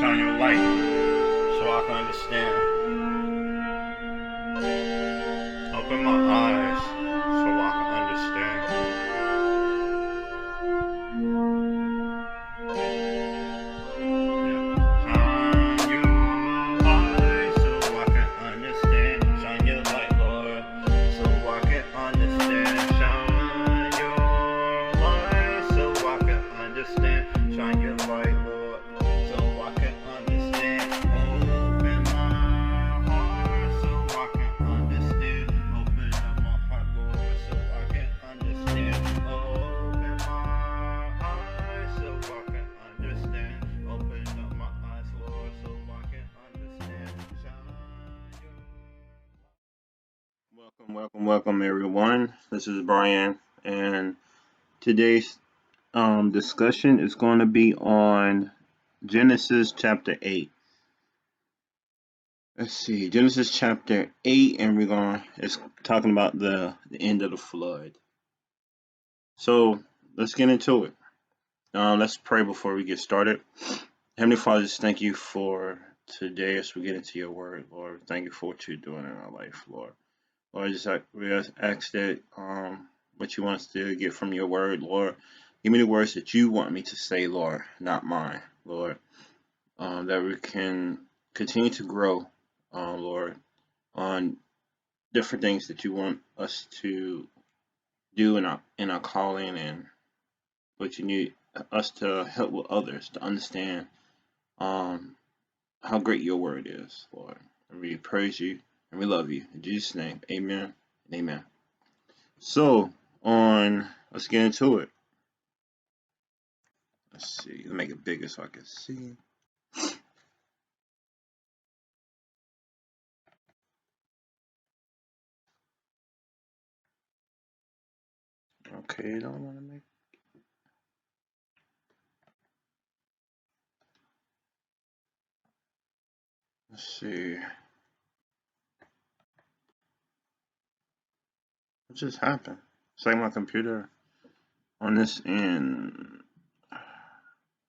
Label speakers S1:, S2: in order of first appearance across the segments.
S1: shine your light so I can understand. Open my eyes so I can understand. Shine your light so I can understand. Shine your light, Lord, so I can understand. Shine your light so I can understand. Shine your light, Lord, so I can understand. Open my heart so I can understand. Open up my heart, Lord, so I can understand. Open my eyes so I can understand. Open up my eyes, Lord, so I can understand. Welcome, everyone. This is Brian, and today's discussion is going to be on Genesis chapter 8. Let's see, Genesis chapter 8, and it's talking about the end of the flood. So let's get into it. Let's pray before we get started. Heavenly Father, just thank you for today as we get into your word, Lord. Thank you for what you're doing in our life, Lord. Lord, we just ask that what you want us to get from your word, Lord. Give me the words that you want me to say, Lord, not mine, Lord. That we can continue to grow, Lord, on different things that you want us to do in our calling, and what you need us to help with others to understand how great your word is, Lord. And we praise you and we love you. In Jesus' name, amen and amen. So, let's get into it. Let's see, let's make it bigger so I can see. Okay, don't want to make. Let's see. What just happened? It's like my computer on this end.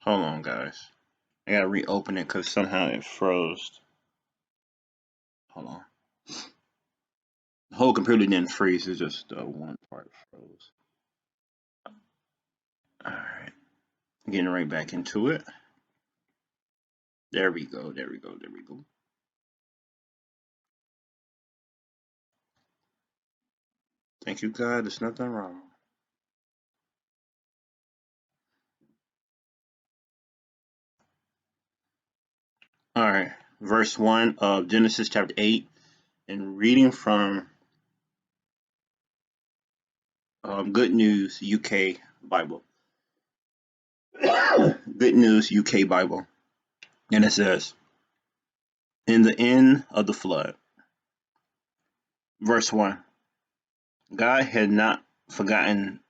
S1: Hold on, guys. I gotta reopen it because somehow it froze. Hold on. The whole computer didn't freeze. It's just one part froze. All right. Getting right back into it. There we go. Thank you, God. There's nothing wrong. All right. Verse 1 of Genesis chapter 8, and reading from Good News UK Bible. Good News UK Bible. And it says, in the end of the flood. Verse 1. God had not forgotten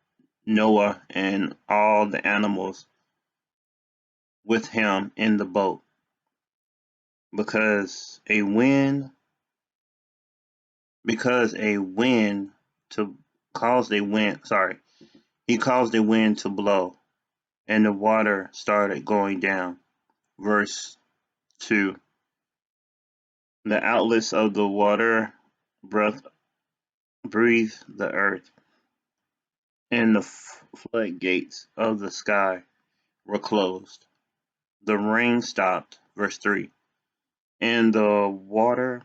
S1: Noah and all the animals with him in the boat, because a wind to caused a wind he caused a wind to blow, and the water started going down. Verse 2. The outlets of the water breathed the earth, and the floodgates of the sky were closed. The rain stopped. Verse 3. And the water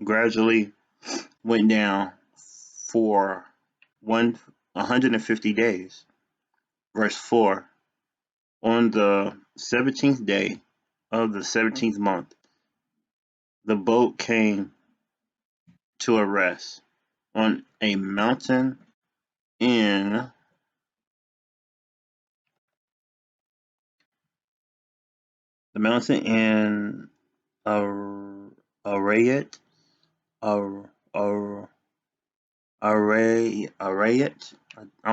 S1: gradually went down for 150 days. Verse 4. On the 17th day of the 17th month, the boat came to a rest on a mountain in Arayat. I don't know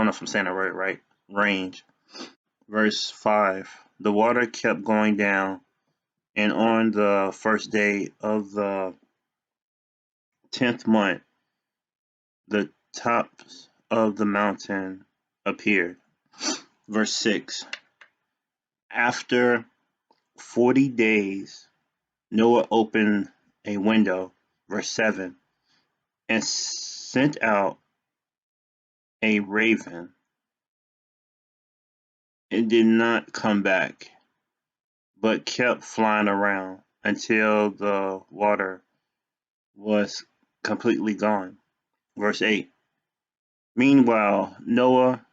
S1: if I'm saying that right. Range. Verse 5. The water kept going down, and on the first day of the 10th month, the tops of the mountain appeared. Verse 6. After 40 days, Noah opened a window, verse 7, and sent out a raven. It did not come back, but kept flying around until the water was completely gone. Verse 8. Meanwhile, Noah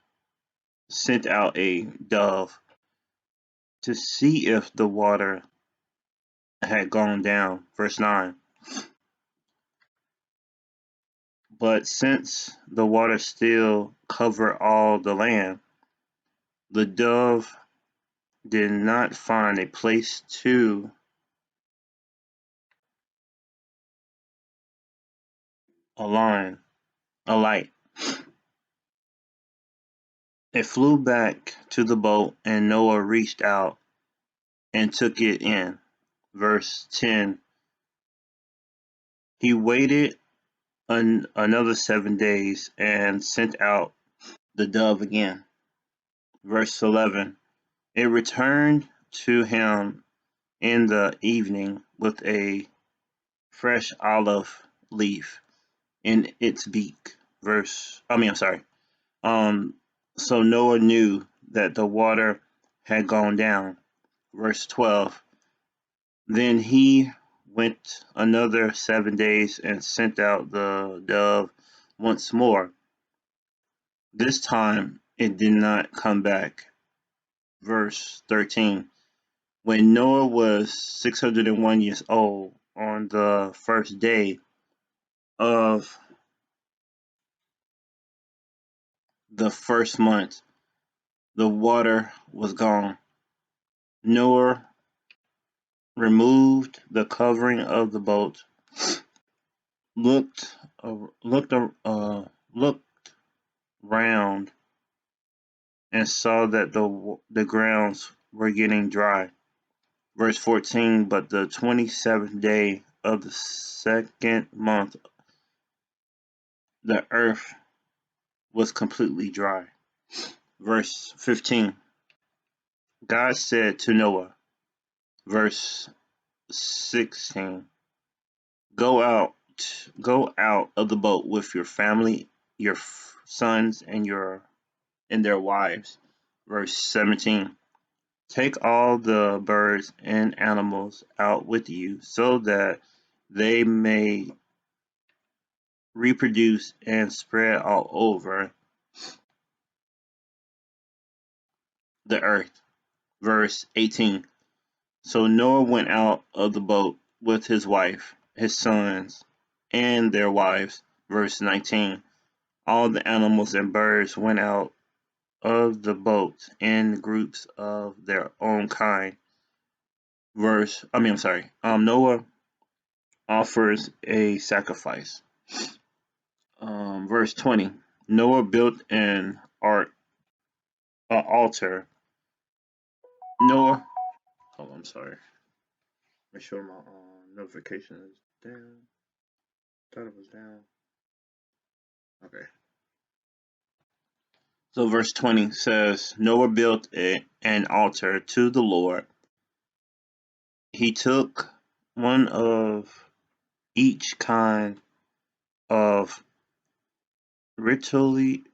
S1: sent out a dove to see if the water had gone down. Verse 9. But since the water still covered all the land, the dove did not find a place to alight. It flew back to the boat, and Noah reached out and took it in. Verse 10. He waited another 7 days and sent out the dove again. Verse 11. It returned to him in the evening with a fresh olive leaf in its beak. I'm sorry. So Noah knew that the water had gone down. Verse 12. Then he went another 7 days and sent out the dove once more. This time it did not come back. Verse 13. When Noah was 601 years old, on the first day of the first month, the water was gone. Noah removed the covering of the boat, looked looked looked round, and saw that the grounds were getting dry. Verse 14. But the 27th day of the second month, the earth was completely dry. Verse 15. God said to Noah, verse 16, go out of the boat with your family, your sons, and their wives. Verse 17. Take all the birds and animals out with you so that they may reproduce and spread all over the earth. Verse 18. So Noah went out of the boat with his wife, his sons, and their wives. Verse 19. All the animals and birds went out of the boat in groups of their own kind. Noah offers a sacrifice. Verse 20. Noah built an altar. Noah, I'm sorry. Make sure my notification is down. Thought it was down. Okay. So verse 20 says, Noah built an altar to the Lord. He took one of each kind of ritually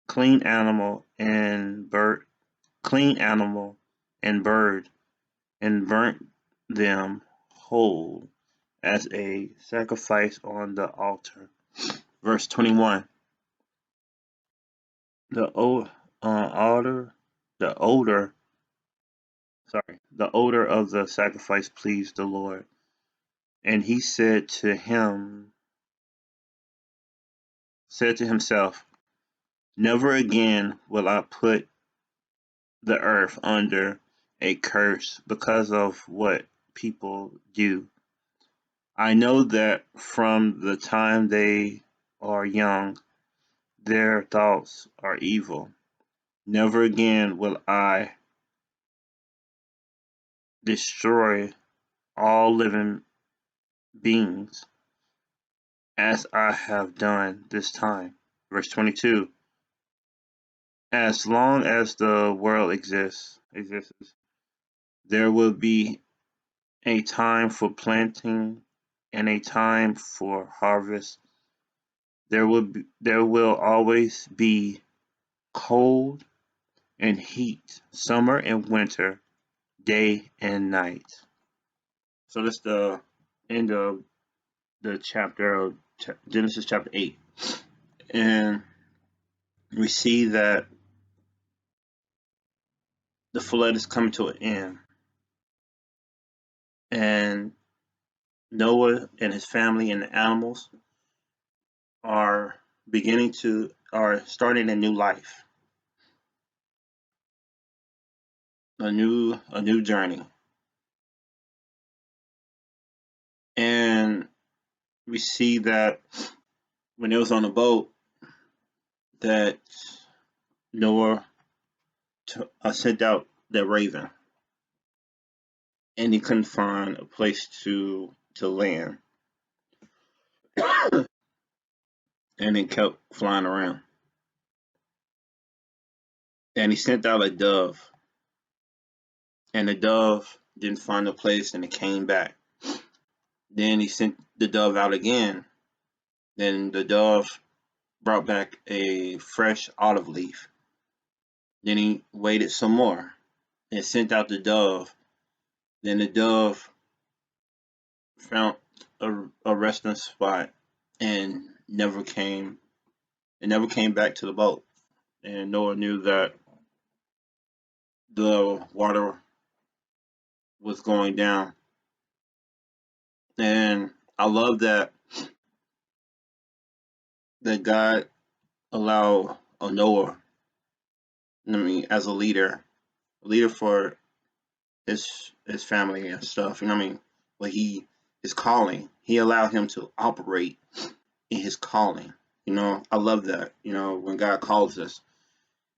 S1: clean animal and bird, and burnt them whole as a sacrifice on the altar. Verse 21. The odor, the odor, the odor of the sacrifice pleased the Lord, and he said to himself, never again will I put the earth under a curse because of what people do. I know that from the time they are young, their thoughts are evil. Never again will I destroy all living beings as I have done this time. Verse 22. as long as the world exists, there will be a time for planting and a time for harvest. There will always be cold and heat, summer and winter, day and night. So that's the end of the chapter of Genesis chapter 8. And we see that the flood is coming to an end. And Noah and his family and the animals are are starting a new life, a new journey. And we see that when it was on the boat, that Noah sent out the raven, and he couldn't find a place to land, and it kept flying around. And he sent out a dove, and the dove didn't find a place, and it came back. Then he sent the dove out again. Then the dove brought back a fresh olive leaf. Then he waited some more and sent out the dove. Then the dove found a resting spot and never came back to the boat. And Noah knew that the water was going down. And I love that God allowed Noah, as a leader for his family and stuff. But his calling, he allowed him to operate in his calling. I love that. When God calls us,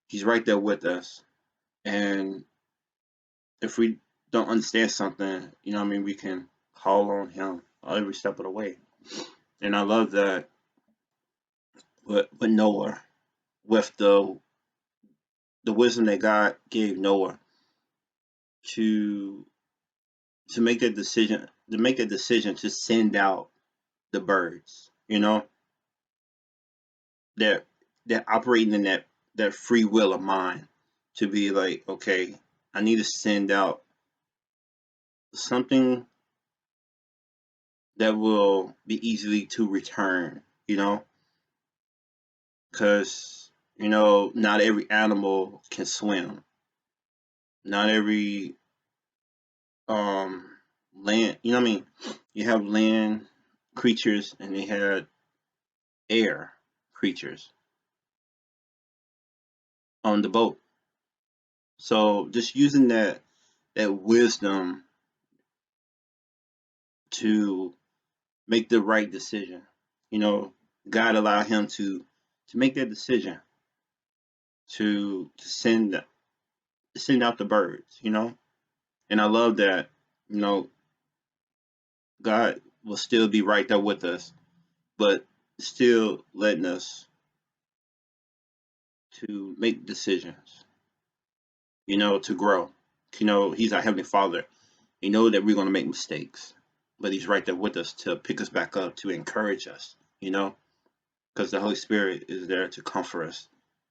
S1: He's right there with us. And if we don't understand something, we can call on Him every step of the way. And I love that with Noah, with the wisdom that God gave Noah to make a decision to send out the birds. That operating in that free will of mine to be like, okay, I need to send out something that will be easily to return, because not every animal can swim, not every land, you have land creatures and they had air creatures on the boat. So just using that wisdom to make the right decision. God allowed him to make that decision to send out the birds. And I love that. God will still be right there with us, but still letting us to make decisions. To grow. He's our heavenly Father. He knows that we're going to make mistakes, but He's right there with us to pick us back up, to encourage us. Because the Holy Spirit is there to comfort us,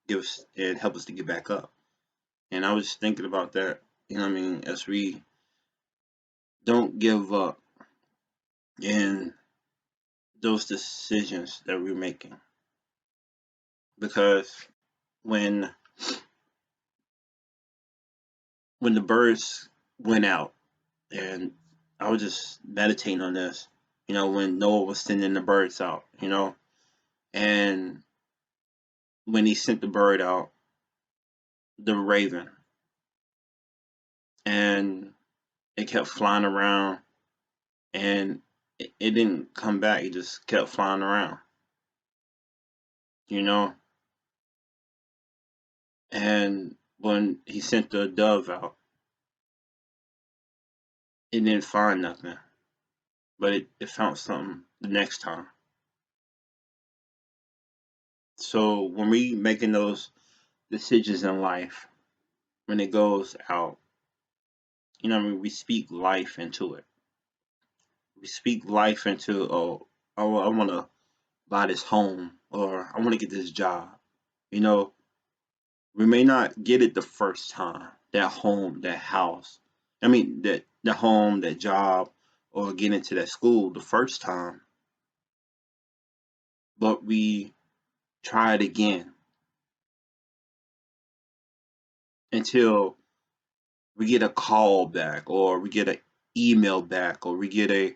S1: give us, and help us to get back up. And I was just thinking about that, as we don't give up in those decisions that we're making. Because when the birds went out, and I was just meditating on this, when Noah was sending the birds out, and when he sent the bird out, the raven, and it kept flying around, and it didn't come back. It just kept flying around, and when he sent the dove out, it didn't find nothing, but it found something the next time. So when we making those decisions in life, when it goes out, we speak life into it. We speak life into, oh, I want to buy this home, or I want to get this job. You know, we may not get it the first time, that home, that house. I mean, that the home, that job, or get into that school the first time, but we try it again until we get a call back, or we get an email back, or we get a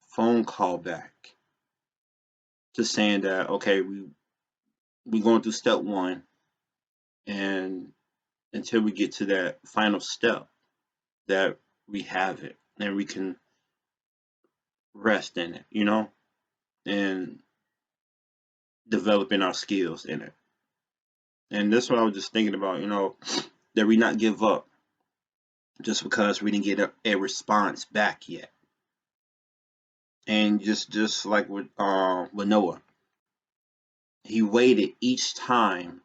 S1: phone call back to saying that, okay, we going through step one, and until we get to that final step, that we have it and we can rest in it, and developing our skills in it. And that's what I was just thinking about, that we not give up just because we didn't get a response back yet. And just like with Noah, he waited each time.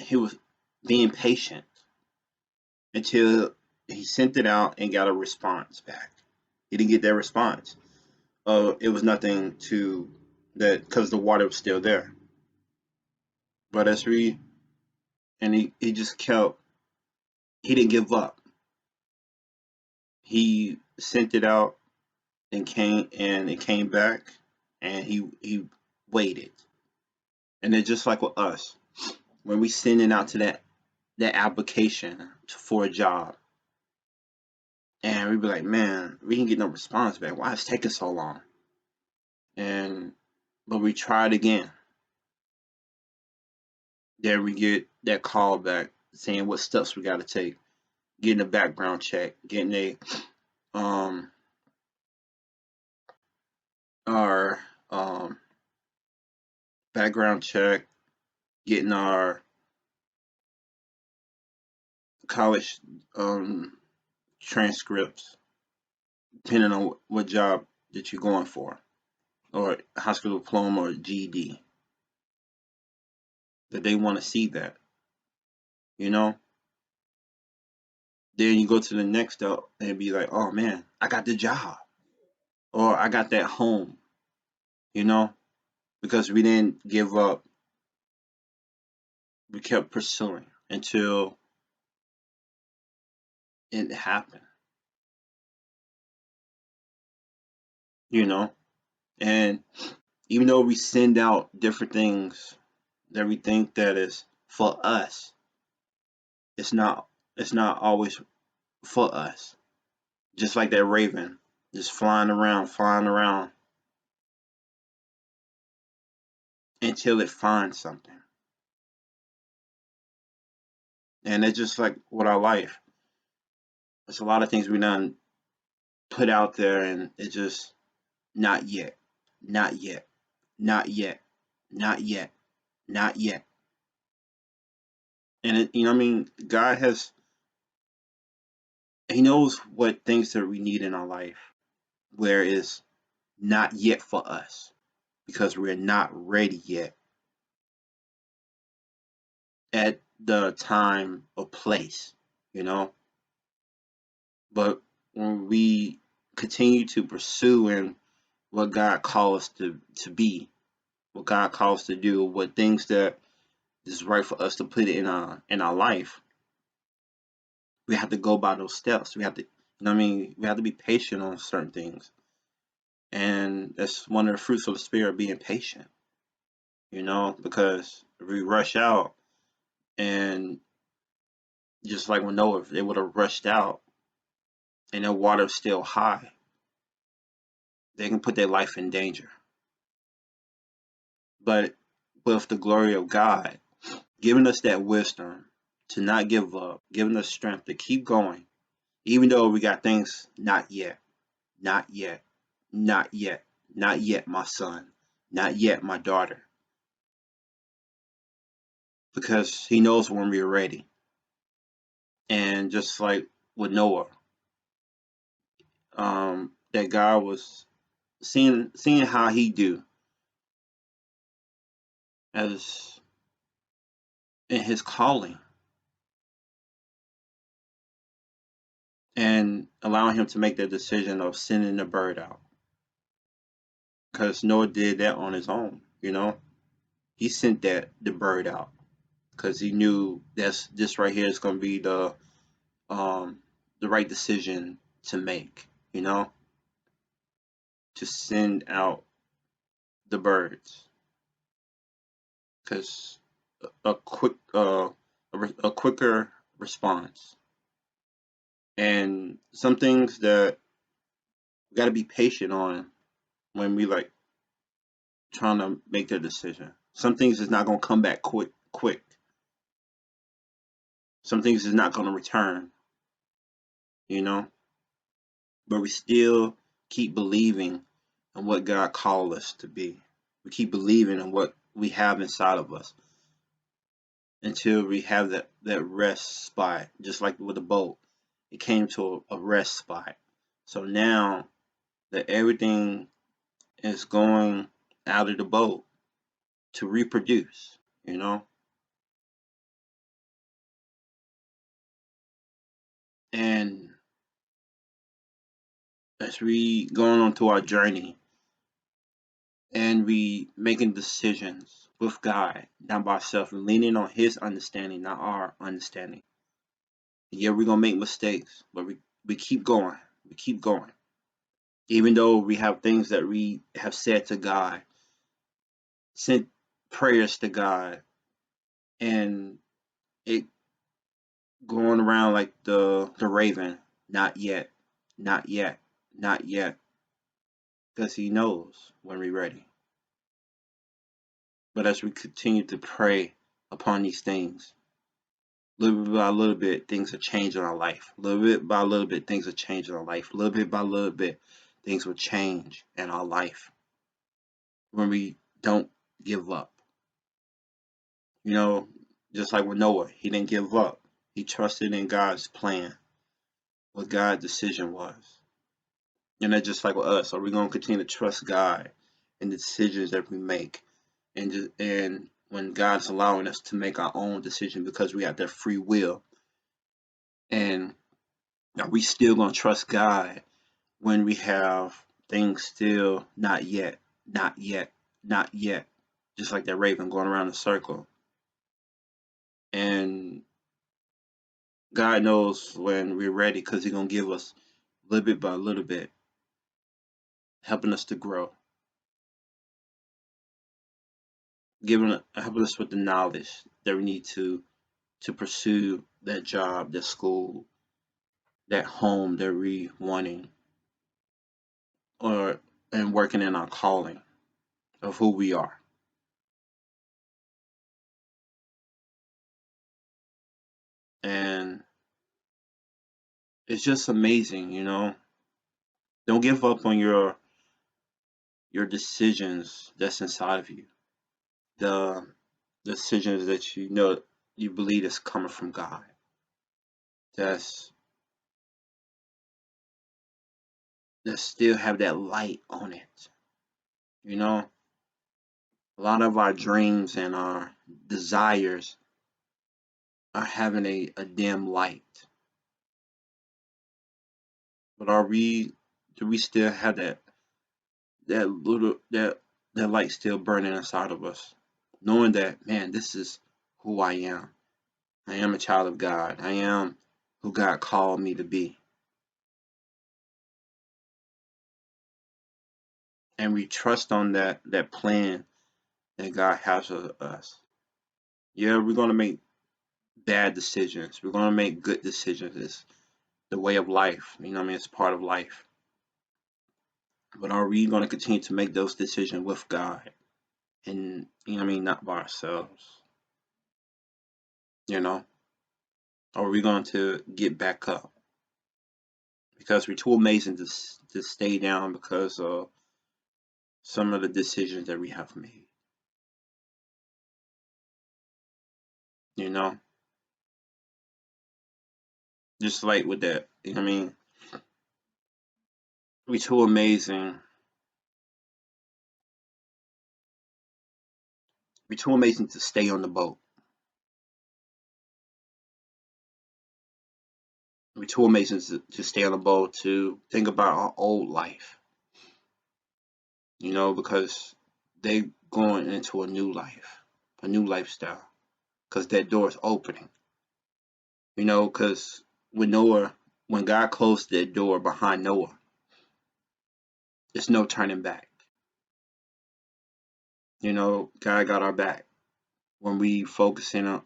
S1: He was being patient until he sent it out and got a response back. He didn't get that response. It was nothing to that, because the water was still there. But he just kept, he didn't give up. He sent it out and it came back, and he waited. And then just like with us, when we send it out to that application for a job, and we be like, man, we didn't get no response back. Why is it taking so long? But we tried again. Then we get that call back saying what steps we got to take, getting a background check, getting our background check, getting our college transcripts, depending on what job that you're going for, or high school diploma or GED. That they want to see that, you know. Then you go to the next step and be like, oh man, I got the job, or I got that home, because we didn't give up. We kept pursuing until it happened, and even though we send out different things that we think that is for us, it's not always for us. Just like that raven, just flying around until it finds something. And it's just like with our life. There's a lot of things we done put out there, and it's just not yet, not yet, not yet, not yet, not yet. And God He knows what things that we need in our life, where it's not yet for us, because we're not ready yet at the time or place, you know. But when we continue to pursue in what God calls us to be, what God calls us to do, what things that is right for us to put in our life, we have to go by those steps. We have to, we have to be patient on certain things, and that's one of the fruits of the spirit, being patient. Because if we rush out, and just like when Noah, if they would have rushed out and the water's still high, they can put their life in danger. But with the glory of God giving us that wisdom to not give up, giving us strength to keep going, even though we got things not yet, not yet, not yet, not yet, my son, not yet, my daughter, because He knows when we're ready. And just like with Noah, that God was seeing how he do, as in his calling and allowing him to make the decision of sending the bird out. Because Noah did that on his own, He sent the bird out because he knew this right here is going to be the right decision to make, to send out the birds. Because a quicker response, and some things that we got to be patient on when we like trying to make a decision. Some things is not going to come back quick. Some things is not going to return, you know, but we still keep believing in what God called us to be. We keep believing in what we have inside of us until we have that rest spot, just like with the boat. It came to a rest spot. So now that everything is going out of the boat to reproduce, you know, and as we going on to our journey and we making decisions with God, not by ourselves, leaning on His understanding, not our understanding. Yeah, we're gonna make mistakes, but we keep going. We keep going. Even though we have things that we have said to God, sent prayers to God, and it going around like the raven, not yet, not yet, not yet, because He knows when we're ready. But as we continue to pray upon these things, little bit by little bit, things are changing our life. Little bit by little bit, things are changing our life. Little bit by little bit, things will change in our life when we don't give up. You know, just like with Noah, he didn't give up. He trusted in God's plan, what God's decision was. And that's just like with us. Are we going to continue to trust God in the decisions that we make? And when God's allowing us to make our own decision because we have that free will, and are we still going to trust God when we have things still not yet, not yet, not yet, just like that raven going around in a circle? And God knows when we're ready because He's going to give us little bit by little bit, helping us to grow, helping us with the knowledge that we need to pursue that job, that school, that home that we wanting, or and working in our calling of who we are. And it's just amazing, Don't give up on your decisions that's inside of you. The decisions that you believe is coming from God. That's that still have that light on it. A lot of our dreams and our desires are having a dim light. But do we still have that light still burning inside of us? Knowing that, man, this is who I am. I am a child of God. I am who God called me to be. And we trust on that plan that God has for us. Yeah, we're gonna make bad decisions. We're gonna make good decisions. It's the way of life. It's part of life. But are we gonna continue to make those decisions with God? And not by ourselves. Or are we going to get back up? Because we're too amazing to stay down because of some of the decisions that we have made. You know, just like with that. We're too amazing We're too amazing to stay on the boat. We're too amazing to stay on the boat to think about our old life, because they going into a new life, a new lifestyle, because that door is opening, because when God closed that door behind Noah, there's no turning back. God got our back when we focusing on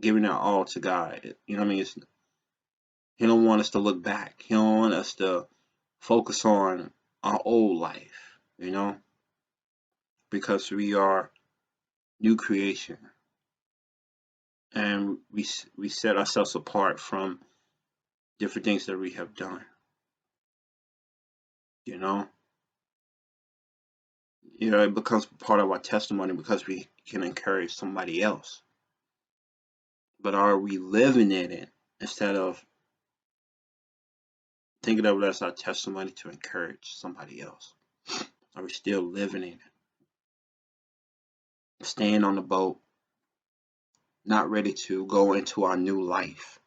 S1: giving it all to God. You know what I mean? He don't want us to look back. He don't want us to focus on our old life, because we are new creation, and we set ourselves apart from different things that we have done. You know, it becomes part of our testimony because we can encourage somebody else. But are we living in it instead of thinking of it as our testimony to encourage somebody else? Are we still living in it? Staying on the boat, not ready to go into our new life,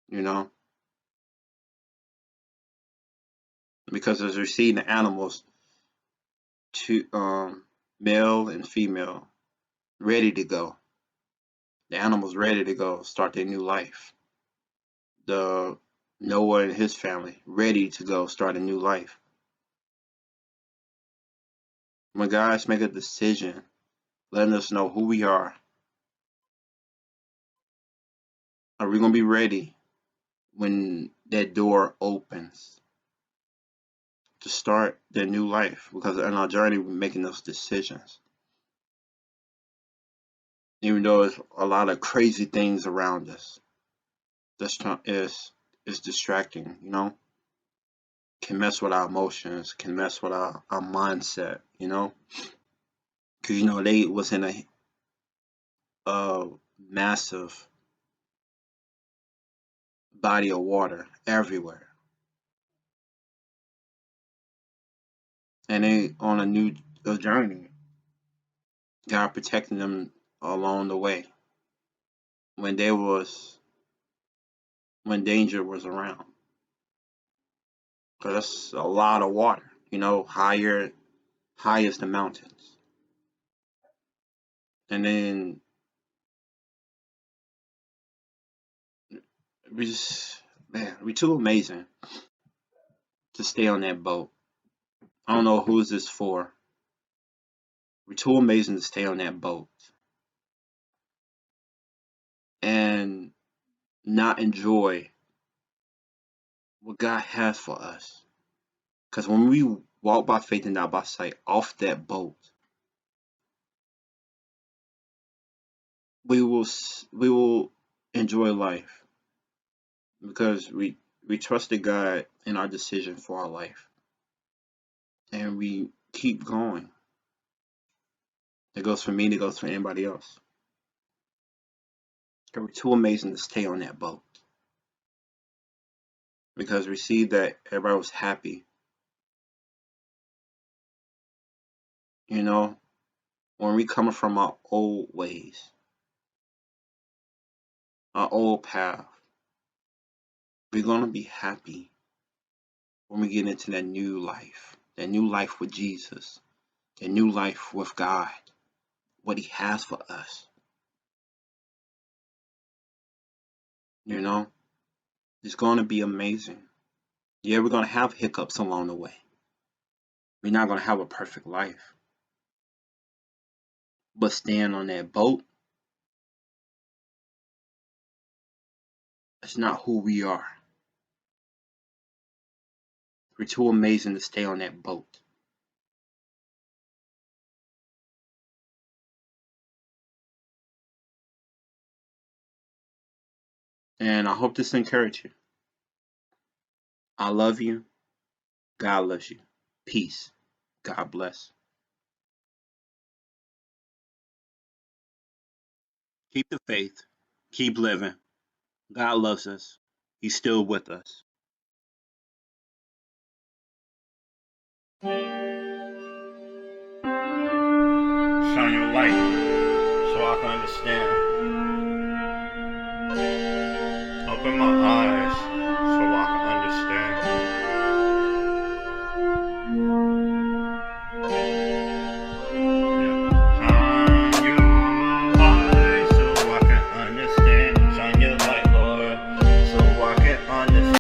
S1: you know? Because as we see in the animals, male and female, ready to go. The animals ready to go start their new life. The Noah and his family ready to go start a new life. When guys make a decision, letting us know who we are we gonna be ready when that door opens to start their new life? Because in our journey, we're making those decisions. Even though there's a lot of crazy things around us, this is distracting, can mess with our emotions, can mess with our mindset, because they was in a massive body of water everywhere, and they on a new journey. God protecting them along the way when when danger was around. Because that's a lot of water, high as the mountains. And then we just, man, we too amazing to stay on that boat. I don't know who is this for. We're too amazing to stay on that boat and not enjoy what God has for us. Because when we walk by faith and not by sight off that boat, we will enjoy life because we trusted God in our decision for our life, and we keep going. It goes for me, it goes for anybody else. We're too amazing to stay on that boat because we see that everybody was happy. When we coming from our old ways, our old path, we're gonna be happy when we get into that new life with Jesus, that new life with God, what He has for us. It's gonna be amazing. Yeah, we're gonna have hiccups along the way. We're not gonna have a perfect life, but staying on that boat, it's not who we are. We're too amazing to stay on that boat. And I hope this encouraged you. I love you. God loves you. Peace. God bless. Keep the faith. Keep living. God loves us. He's still with us. Shine your light so I can understand. Open my eyes.